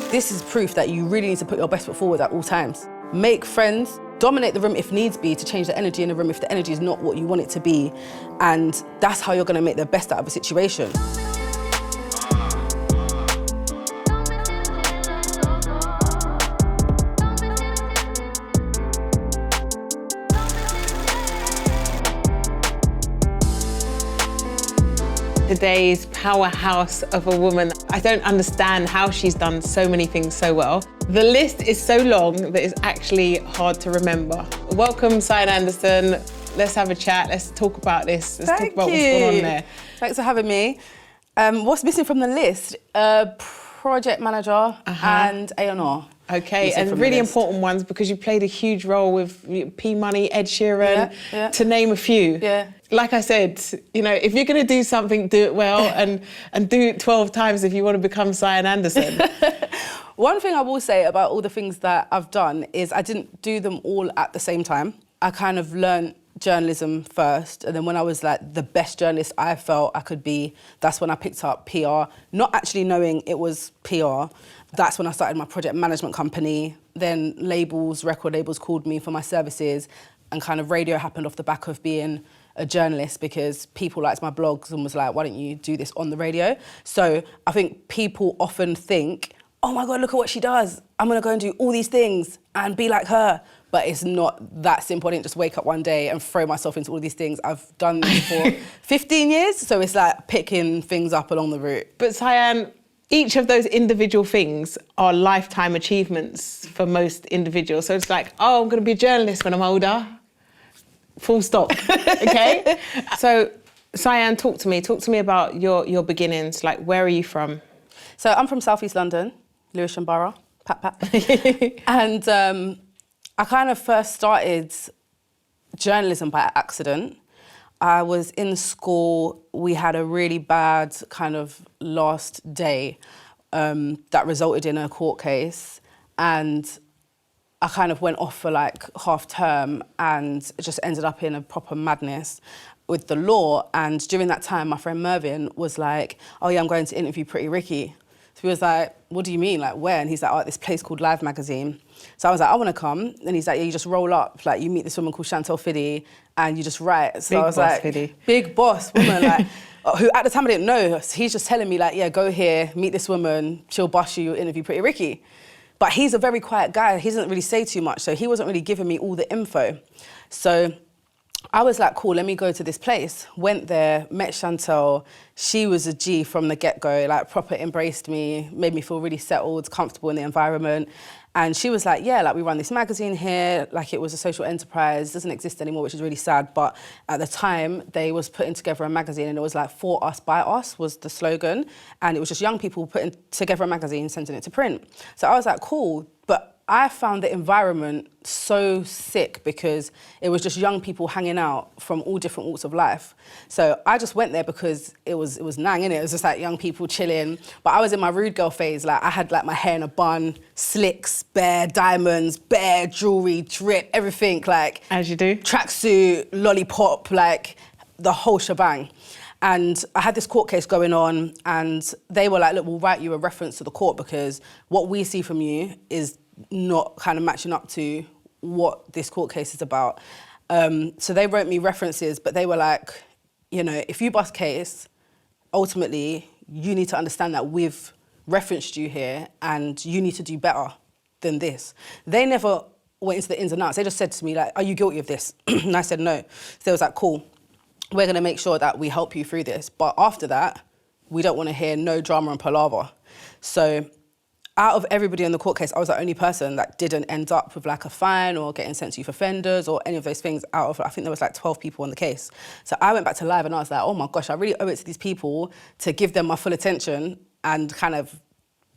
This is proof that you really need to put your best foot forward at all times. Make friends, dominate the room if needs be to change the energy in the room if the energy is not what you want it to be. And that's how you're gonna make the best out of a situation. Today's powerhouse of a woman. I don't understand how she's done so many things so well. The list is so long that it's actually hard to remember. Welcome, Sian Anderson. Let's have a chat. Let's talk about this. Let's talk about what's going on there. Thanks for having me. What's missing from the list? Project manager and A&R. Okay, and really important ones because you played a huge role with P Money, Ed Sheeran, to name a few. Yeah. Like I said, you know, if you're going to do something, do it well and do it 12 times if you want to become Sian Anderson. One thing I will say about all the things that I've done is I didn't do them all at the same time. I kind of learned journalism first, and then when I was like the best journalist I felt I could be, that's when I picked up PR, not actually knowing it was PR. That's when I started my project management company. Then record labels called me for my services, and kind of radio happened off the back of being a journalist because people liked my blogs and was like, why don't you do this on the radio? So I think people often think, oh my God, look at what she does. I'm gonna go and do all these things and be like her. But it's not that simple. I didn't just wake up one day and throw myself into all these things. I've done this for 15 years, so it's like picking things up along the route. But Sian, each of those individual things are lifetime achievements for most individuals. So it's like, oh, I'm gonna be a journalist when I'm older. Full stop, okay? So Sian, talk to me about your beginnings. Like, where are you from? So I'm from South East London, Lewisham Borough, pat. And I kind of first started journalism by accident. I was in school, we had a really bad kind of last day that resulted in a court case, and I kind of went off for like half term and just ended up in a proper madness with the law. And during that time, my friend Mervyn was like, oh yeah, I'm going to interview Pretty Ricky. So he was like, what do you mean, like where? And he's like, oh, at this place called Live Magazine. So I was like, I want to come. And he's like, yeah, you just roll up. Like you meet this woman called Chantel Fiddy and you just write. So big I was boss like, Fiddy. Big boss woman, like, who at the time I didn't know. He's just telling me like, yeah, go here, meet this woman, she'll bust you, you'll interview Pretty Ricky. But he's a very quiet guy. He doesn't really say too much. So he wasn't really giving me all the info. So I was like, cool, let me go to this place. Went there, met Chantel. She was a G from the get-go, like proper embraced me, made me feel really settled, comfortable in the environment. And she was like, yeah, like we run this magazine here, like it was a social enterprise, doesn't exist anymore, which is really sad. But at the time, they was putting together a magazine and it was like, for us, by us was the slogan. And it was just young people putting together a magazine, sending it to print. So I was like, cool. But I found the environment so sick because it was just young people hanging out from all different walks of life. So I just went there because it was nang, innit? It was just like young people chilling. But I was in my rude girl phase. Like I had like my hair in a bun, slicks, bare diamonds, bare jewelry, drip, everything. Like as you do. Tracksuit, lollipop, like the whole shebang. And I had this court case going on and they were like, look, we'll write you a reference to the court because what we see from you is not kind of matching up to what this court case is about. So they wrote me references, but they were like, you know, if you bust case, ultimately, you need to understand that we've referenced you here and you need to do better than this. They never went into the ins and outs. They just said to me, like, are you guilty of this? And I said, no. So they was like, cool, we're gonna make sure that we help you through this. But after that, we don't wanna hear no drama and palaver. So out of everybody in the court case, I was the only person that didn't end up with like a fine or getting sent to youth offenders or any of those things out of, I think there was like 12 people on the case. So I went back to Live and I was like, oh my gosh, I really owe it to these people to give them my full attention and kind of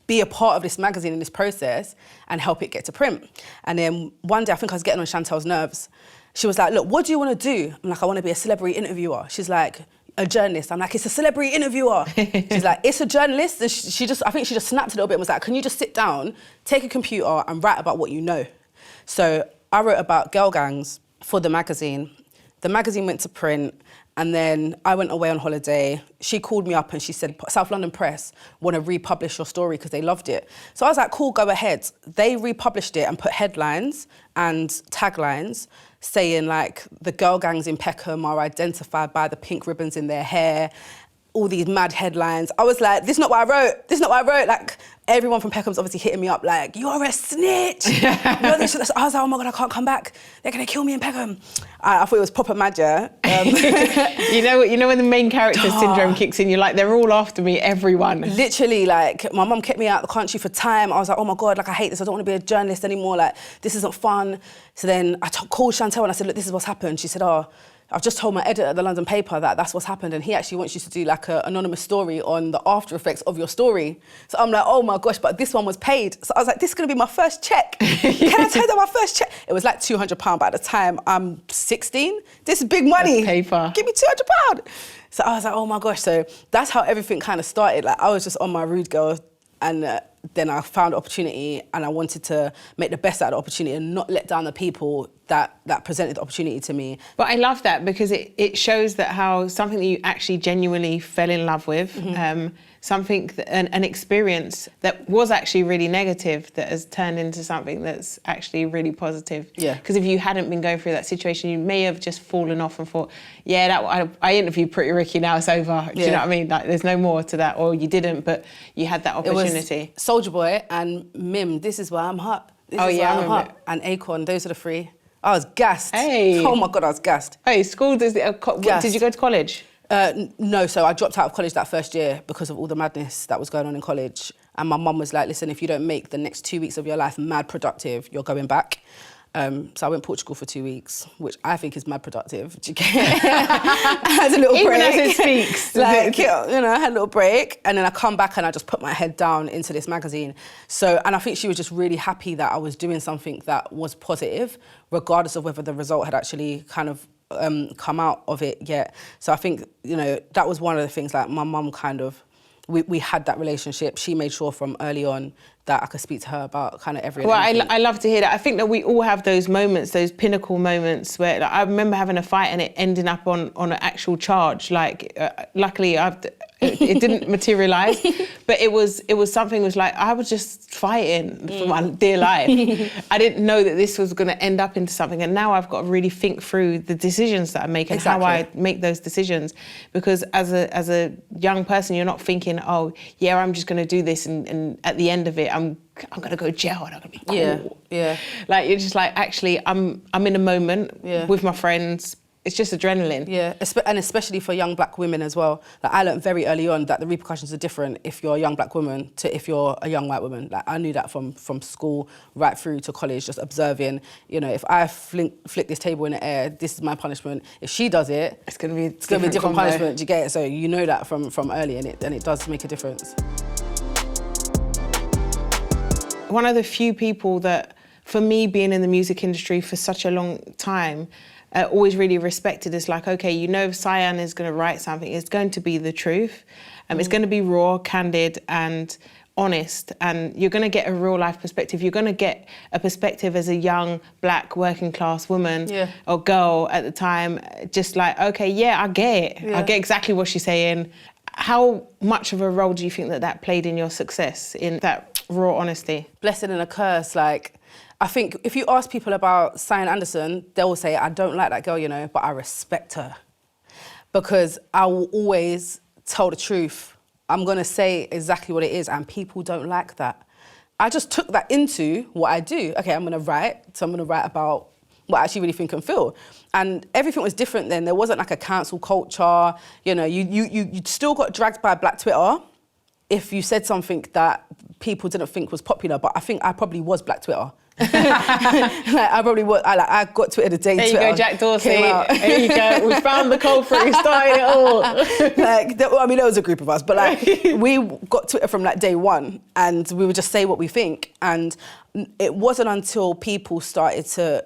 be a part of this magazine and this process and help it get to print. And then one day, I think I was getting on Chantel's nerves. She was like, look, what do you want to do? I'm like, I want to be a celebrity interviewer. She's like, a journalist. I'm like, it's a celebrity interviewer. She's like, it's a journalist. And I think she just snapped a little bit and was like, can you just sit down, take a computer and write about what you know? So I wrote about girl gangs for the magazine. The magazine went to print And then I went away on holiday. She called me up and she said, South London Press want to republish your story because they loved it. So I was like, cool, go ahead. They republished it and put headlines and taglines saying like, the girl gangs in Peckham are identified by the pink ribbons in their hair, all these mad headlines. I was like, this is not what I wrote. This is not what I wrote. Like, everyone from Peckham's obviously hitting me up like, you're a snitch. I was like, oh my God, I can't come back. They're gonna kill me in Peckham. I thought it was proper mad, yeah. You know when the main character syndrome kicks in, you're like, they're all after me, everyone. Literally, like, my mum kept me out of the country for time. I was like, oh my God, like, I hate this. I don't want to be a journalist anymore. Like, this isn't fun. So then I called Chantel and I said, look, this is what's happened. She said, oh, I've just told my editor at the London paper that that's what's happened, and he actually wants you to do like an anonymous story on the after effects of your story. So I'm like, oh my gosh, but this one was paid. So I was like, this is gonna be my first check. Can I tell you that my first check? It was like £200, but at the time I'm 16. This is big money. That's paper. Give me £200. So I was like, oh my gosh. So that's how everything kind of started. Like, I was just on my rude girl, and then I found opportunity, and I wanted to make the best out of the opportunity and not let down the people that presented the opportunity to me. But I love that because it shows that how something that you actually genuinely fell in love with, something, an experience that was actually really negative that has turned into something that's actually really positive. Yeah. Because if you hadn't been going through that situation, you may have just fallen off and thought, yeah, I interviewed Pretty Ricky, now it's over. Do you know what I mean? Like, there's no more to that, or you didn't, but you had that opportunity. It was Soulja Boy and Mim, This Is Why I'm Hot. This is why I'm hot. And Acorn, those are the three. I was gassed. Hey. Oh my God, I was gassed. Hey, school, did you go to college? No, so I dropped out of college that first year because of all the madness that was going on in college. And my mum was like, listen, if you don't make the next 2 weeks of your life mad productive, you're going back. So I went to Portugal for 2 weeks, which I think is mad productive. Do you get it? I had a little break. Even as it speaks. Like, you know, I had a little break, and then I come back and I just put my head down into this magazine. So, and I think she was just really happy that I was doing something that was positive, regardless of whether the result had actually kind of come out of it yet. So I think, you know, that was one of the things, like, my mum kind of, we had that relationship. She made sure from early on that I could speak to her about kind of every. Well, I love to hear that. I think that we all have those moments, those pinnacle moments where, like, I remember having a fight and it ending up on an actual charge. Like, luckily, it didn't materialise, but it was something. Was like, I was just fighting for my dear life. I didn't know that this was going to end up into something, and now I've got to really think through the decisions that I make and how I make those decisions. Because as a young person, you're not thinking, oh yeah, I'm just going to do this, and at the end of it, I'm going to go to jail and I'm going to be cool. Yeah. Like, you're just like, actually, I'm in a moment with my friends. It's just adrenaline. Yeah, and especially for young black women as well. Like, I learned very early on that the repercussions are different if you're a young black woman to if you're a young white woman. Like, I knew that from school right through to college, just observing, you know, if I flick this table in the air, this is my punishment. If she does it, it's gonna be a different punishment. Do you get it? So you know that from early, and it does make a difference. One of the few people that, for me, being in the music industry for such a long time, always really respected is like, okay, you know, if Sian is going to write something, it's going to be the truth. It's going to be raw, candid, and honest. And you're going to get a real life perspective. You're going to get a perspective as a young, black, working class woman or girl at the time, just like, okay, yeah, I get it. I get exactly what she's saying. How much of a role do you think that played in your success, in that raw honesty? Blessing and a curse, like, I think if you ask people about Sian Anderson, they will say, I don't like that girl, you know, but I respect her. Because I will always tell the truth. I'm going to say exactly what it is, and people don't like that. I just took that into what I do. Okay, I'm going to write, so I'm going to write about what I actually really think and feel. And everything was different then. There wasn't like a cancel culture. You know, you still got dragged by Black Twitter if you said something that people didn't think was popular, but I think I probably was Black Twitter. Like, I probably was. I got Twitter the day There you Twitter go, Jack Dorsey. There you go. We found the culprit. Started it all. I mean, there was a group of us, but like, we got Twitter from like day one, and we would just say what we think. And it wasn't until people started to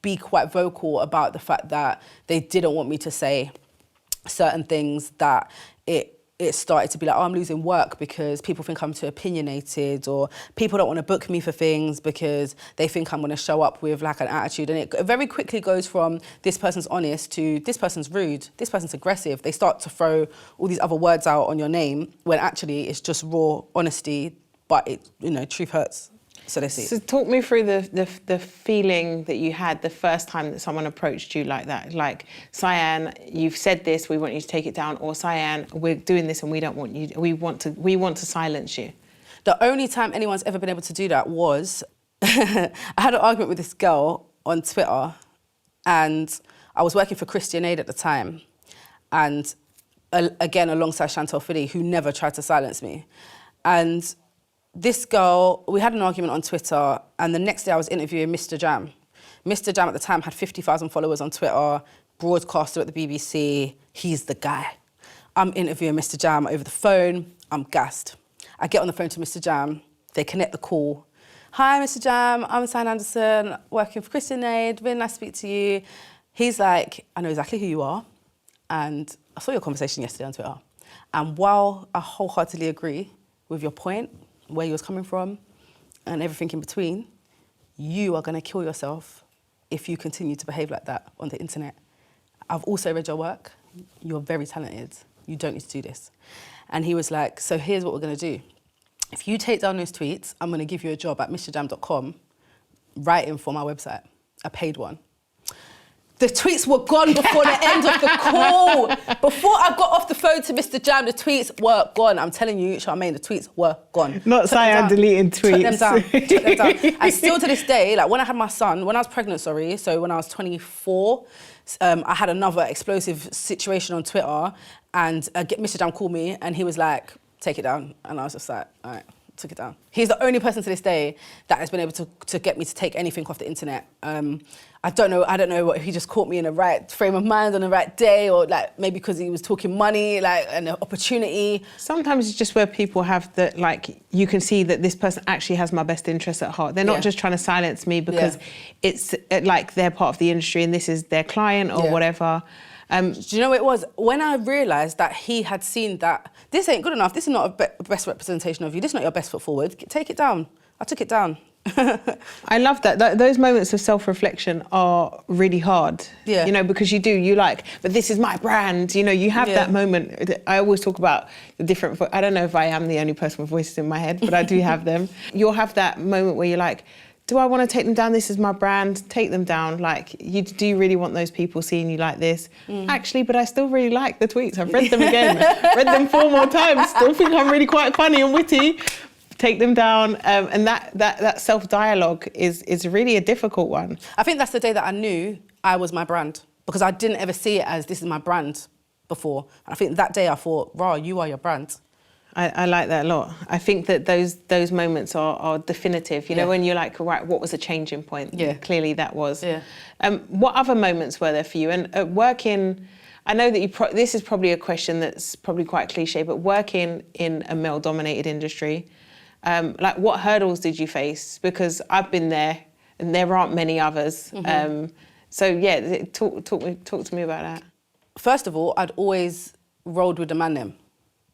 be quite vocal about the fact that they didn't want me to say certain things that it it started to be like, oh, I'm losing work because people think I'm too opinionated, or people don't want to book me for things because they think I'm going to show up with like an attitude. And it very quickly goes from this person's honest to this person's rude, this person's aggressive. They start to throw all these other words out on your name when actually it's just raw honesty, but it, you know, truth hurts. So they see. So talk me through the feeling that you had the first time that someone approached you like that. Like, Sian, you've said this, we want you to take it down, or Sian, we're doing this and we don't want you, we want to silence you. The only time anyone's ever been able to do that was, I had an argument with this girl on Twitter, and I was working for Christian Aid at the time, and again alongside Chantal Fiddy, who never tried to silence me. And this girl, we had an argument on Twitter, and the next day I was interviewing Mr. Jam. Mr. Jam at the time had 50,000 followers on Twitter, broadcaster at the BBC, he's the guy. I'm interviewing Mr. Jam over the phone, I'm gassed. I get on the phone to Mr. Jam, they connect the call. Hi, Mr. Jam, I'm Sian Anderson, working for Christian Aid, really nice to speak to you. He's like, I know exactly who you are, and I saw your conversation yesterday on Twitter. And while I wholeheartedly agree with your point, where you was coming from, and everything in between, you are going to kill yourself if you continue to behave like that on the internet. I've also read your work. You're very talented. You don't need to do this. And he was like, so here's what we're going to do. If you take down those tweets, I'm going to give you a job at mrjam.com, writing for my website, a paid one. The tweets were gone before the end of the call. Before I got off the phone to Mr. Jam, the tweets were gone. I'm telling you, Charmaine, the tweets were gone. Not Sian deleting tweets. Took them down. And still to this day, like when I had my son, when I was pregnant, so when I was 24, I had another explosive situation on Twitter, and Mr. Jam called me and he was like, take it down. And I was just like, all right. Took it down. He's the only person to this day that has been able to get me to take anything off the internet. I don't know if he just caught me in the right frame of mind on the right day, or like maybe because he was talking money, like an opportunity. Sometimes it's just where people have the, like, you can see that this person actually has my best interests at heart. They're not just trying to silence me because it's like they're part of the industry and this is their client or whatever. Do you know what it was? When I realised that he had seen that, this ain't good enough, this is not a best representation of you, this is not your best foot forward, take it down. I took it down. I love that. Those moments of self-reflection are really hard. Yeah. You know, because you like, but this is my brand. You know, you have that moment. I always talk about the different, I don't know if I am the only person with voices in my head, but I do have them. You'll have that moment where you're like, do I want to take them down? This is my brand. Take them down. Like, do you really want those people seeing you like this? Actually, but I still really like the tweets. I've read them again. Read them 4 more times. Still think I'm really quite funny and witty. Take them down. And that self-dialogue is really a difficult one. I think that's the day that I knew I was my brand, because I didn't ever see it as this is my brand before. I think that day I thought, rah, you are your brand. I like that a lot. I think that those moments are definitive. You know, when you're like, right, what was the changing point? Yeah. Clearly that was. Yeah. What other moments were there for you? And working, I know that this is probably a question that's probably quite cliche, but working in a male-dominated industry, like what hurdles did you face? Because I've been there and there aren't many others. So yeah, talk to me about that. First of all, I'd always rolled with the man them.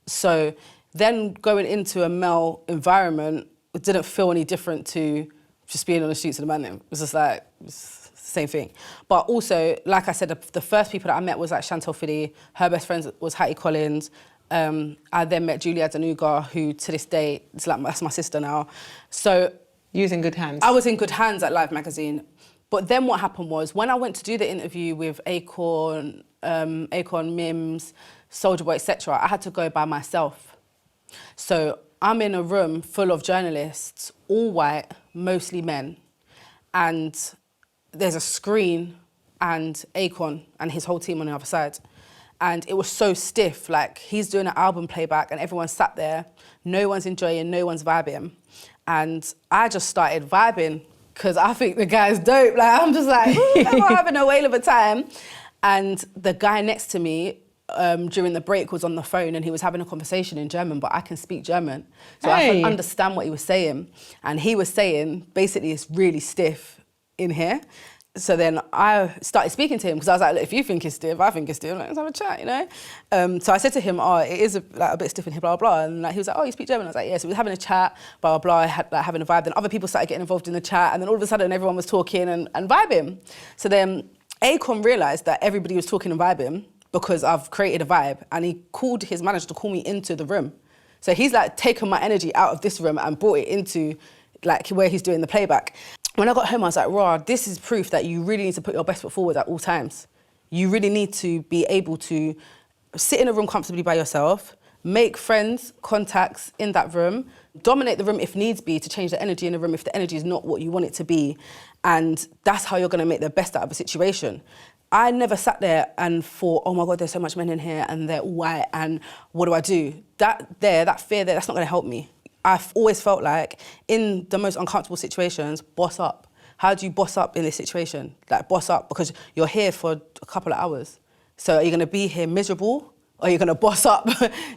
So then going into a male environment, it didn't feel any different to just being on the streets of the man them. It was just like, it's the same thing. But also, like I said, the first people that I met was like Chantal Fiddy, her best friend was Hattie Collins. I then met Julia Danuga, who to this day, that's my sister now. So you was in good hands. I was in good hands at Live Magazine. But then what happened was, when I went to do the interview with Acorn, Mims, Soulja Boy, etc., I had to go by myself. So I'm in a room full of journalists, all white, mostly men, and there's a screen and Acorn and his whole team on the other side. And it was so stiff, like he's doing an album playback and everyone's sat there, no one's enjoying, no one's vibing. And I just started vibing because I think the guy's dope. Like, I'm just like, I'm having a whale of a time. And the guy next to me, during the break, was on the phone and he was having a conversation in German, but I can speak German. So I could understand what he was saying. And he was saying, basically, it's really stiff in here. So then I started speaking to him because I was like, look, if you think it's stiff, I think it's stiff. Like, let's have a chat, you know? So I said to him, oh, it is a bit stiff in here, blah, blah, blah. And like, he was like, oh, you speak German? I was like, yeah. So we were having a chat, blah, blah, blah, having a vibe. Then other people started getting involved in the chat. And then all of a sudden, everyone was talking and vibing. So then Akon realised that everybody was talking and vibing because I've created a vibe. And he called his manager to call me into the room. So he's like taken my energy out of this room and brought it into like where he's doing the playback. When I got home, I was like, Raw, this is proof that you really need to put your best foot forward at all times. You really need to be able to sit in a room comfortably by yourself, make friends, contacts in that room, dominate the room if needs be to change the energy in the room if the energy is not what you want it to be. And that's how you're going to make the best out of a situation. I never sat there and thought, oh my God, there's so much men in here and they're all white and what do I do? That fear there, that's not going to help me. I've always felt like in the most uncomfortable situations, boss up. How do you boss up in this situation? Like boss up because you're here for a couple of hours. So are you going to be here miserable or are you going to boss up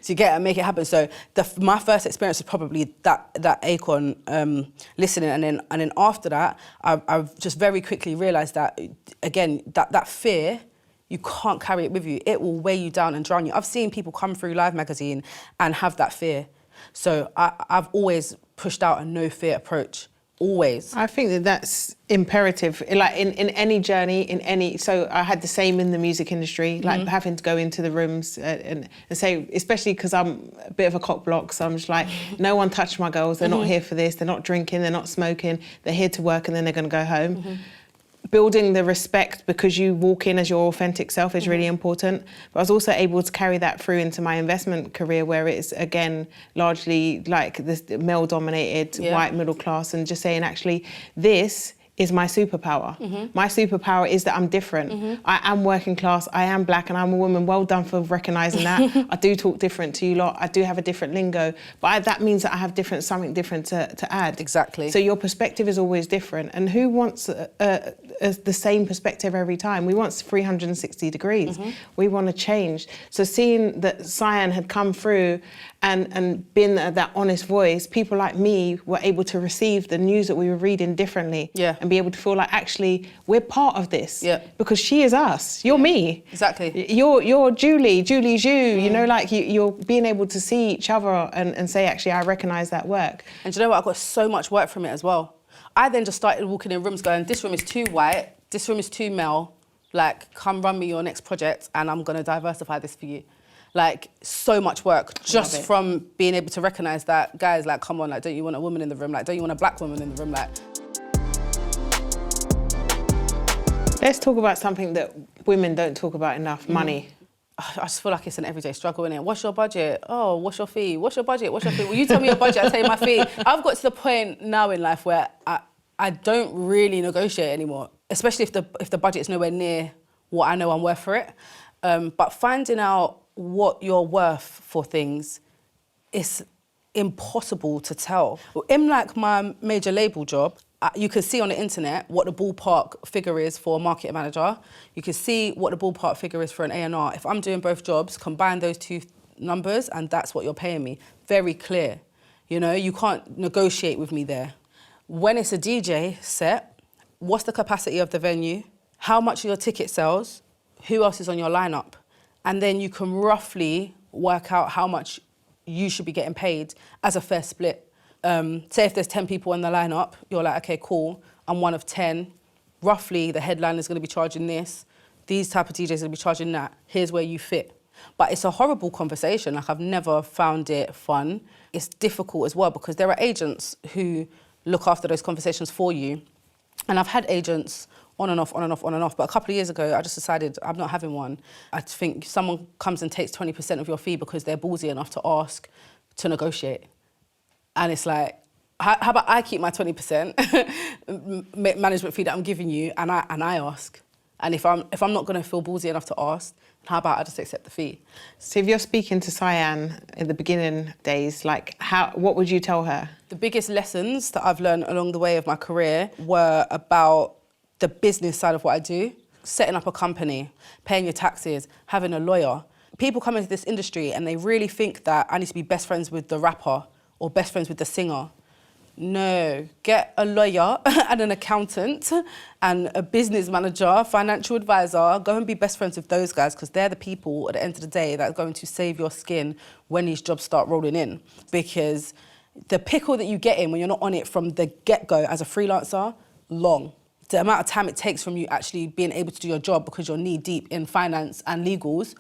to get and make it happen? So my first experience was probably that Akon listening, and then after that, I've just very quickly realised that again that fear. You can't carry it with you. It will weigh you down and drown you. I've seen people come through Live magazine and have that fear. So I've always pushed out a no fear approach, always. I think that's imperative, like in any journey, so I had the same in the music industry, like having to go into the rooms and say, especially because I'm a bit of a cock block, so I'm just like, no one touched my girls, they're not here for this, they're not drinking, they're not smoking, they're here to work and then they're going to go home. Building the respect because you walk in as your authentic self is really important. But I was also able to carry that through into my investment career where it's, again, largely like this male-dominated white middle class and just saying, actually, this is my superpower. My superpower is that I'm different. I am working class, I am black and I'm a woman. Well done for recognising that. I do talk different to you lot. I do have a different lingo. But that means that I have something different to add. Exactly. So your perspective is always different. And who wants the same perspective every time? We want 360 degrees. We want to change. So seeing that Sian had come through and been that honest voice, people like me were able to receive the news that we were reading differently. And be able to feel like, actually, we're part of this. Because she is us. You're me. Exactly. You're Julie. Julie's you. You know, like you're being able to see each other and say, actually, I recognise that work. And do you know what? I got so much work from it as well. I then just started walking in rooms going, this room is too white, this room is too male. Like, come run me your next project and I'm going to diversify this for you. Like, so much work just from being able to recognise that, guys, like, come on, like, don't you want a woman in the room? Like, don't you want a black woman in the room? Like. Let's talk about something that women don't talk about enough, money. I just feel like it's an everyday struggle, innit? What's your budget? Oh, what's your fee? What's your budget? What's your fee? Well, you tell me your budget, I'll tell you my fee. I've got to the point now in life where I don't really negotiate anymore, especially if the budget's nowhere near what I know I'm worth for it. But finding out what you're worth for things is impossible to tell. In like my major label job, you can see on the internet what the ballpark figure is for a marketing manager. You can see what the ballpark figure is for an A&R. If I'm doing both jobs, combine those two numbers and that's what you're paying me. Very clear. You know, you can't negotiate with me there. When it's a DJ set, what's the capacity of the venue? How much are your ticket sales? Who else is on your lineup? And then you can roughly work out how much you should be getting paid as a fair split. Say if there's 10 people in the lineup, you're like, okay, cool, I'm one of 10. Roughly, the headliner's gonna be charging this. These type of DJs are gonna be charging that. Here's where you fit. But it's a horrible conversation. Like, I've never found it fun. It's difficult as well because there are agents who look after those conversations for you. And I've had agents on and off. But a couple of years ago, I just decided I'm not having one. I think someone comes and takes 20% of your fee because they're ballsy enough to ask to negotiate. And it's like, how about I keep my 20% management fee that I'm giving you and I ask? And if I'm not going to feel ballsy enough to ask, how about I just accept the fee? So if you're speaking to Sian in the beginning days, like what would you tell her? The biggest lessons that I've learned along the way of my career were about the business side of what I do, setting up a company, paying your taxes, having a lawyer. People come into this industry and they really think that I need to be best friends with the rapper or best friends with the singer. No, get a lawyer and an accountant and a business manager, financial advisor. Go and be best friends with those guys because they're the people at the end of the day that are going to save your skin when these jobs start rolling in. Because the pickle that you get in when you're not on it from the get-go as a freelancer, long. The amount of time it takes from you actually being able to do your job because you're knee-deep in finance and legals,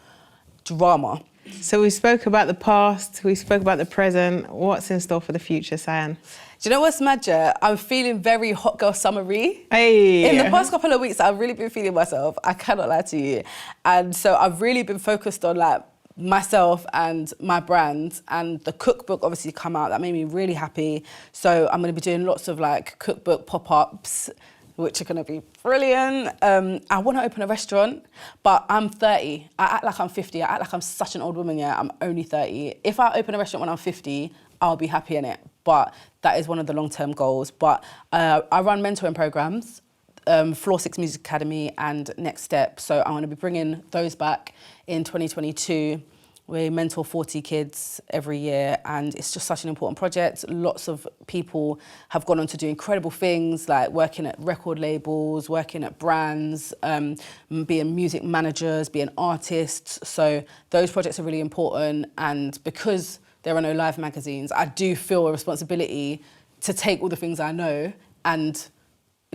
drama. So we spoke about the past, we spoke about the present. What's in store for the future, Sian? Do you know what's magic? I'm feeling very hot girl summery. Hey. In the past couple of weeks, I've really been feeling myself. I cannot lie to you. And so I've really been focused on like myself and my brand, and the cookbook obviously come out. That made me really happy. So I'm going to be doing lots of like cookbook pop-ups, which are going to be brilliant. I want to open a restaurant, but I'm 30. I act like I'm 50. I act like I'm such an old woman, yeah. I'm only 30. If I open a restaurant when I'm 50, I'll be happy in it. But that is one of the long-term goals. But I run mentoring programs, Floor 6 Music Academy and Next Step. So I'm going to be bringing those back in 2022. We mentor 40 kids every year, and it's just such an important project. Lots of people have gone on to do incredible things, like working at record labels, working at brands, being music managers, being artists. So those projects are really important, and because there are no live magazines, I do feel a responsibility to take all the things I know and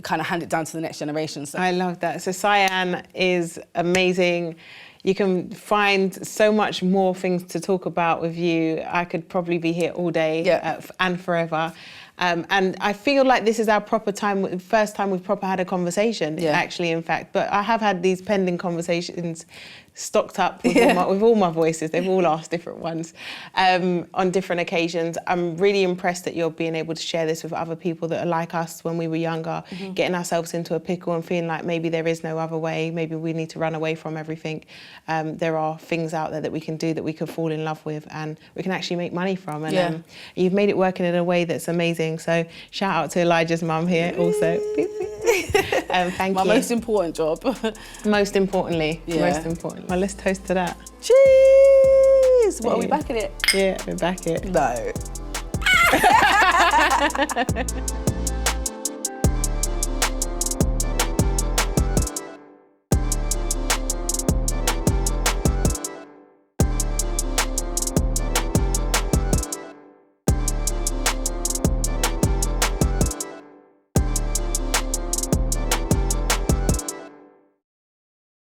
kind of hand it down to the next generation. So I love that. So Sian is amazing. You can find so much more things to talk about with you. I could probably be here all day and forever. And I feel like this is our proper time, first time we've proper had a conversation, actually, in fact. But I have had these pending conversations stocked up with, all my voices. They've all asked different ones on different occasions. I'm really impressed that you're being able to share this with other people that are like us when we were younger, getting ourselves into a pickle and feeling like maybe there is no other way, maybe we need to run away from everything. There are things out there that we can do that we can fall in love with and we can actually make money from. And you've made it working in a way that's amazing. So shout out to Elijah's mum here also. Thank you. My most important job. Most importantly. Well, let's toast to that. Cheers! What, are we back in it? Yeah, we're back in it. No.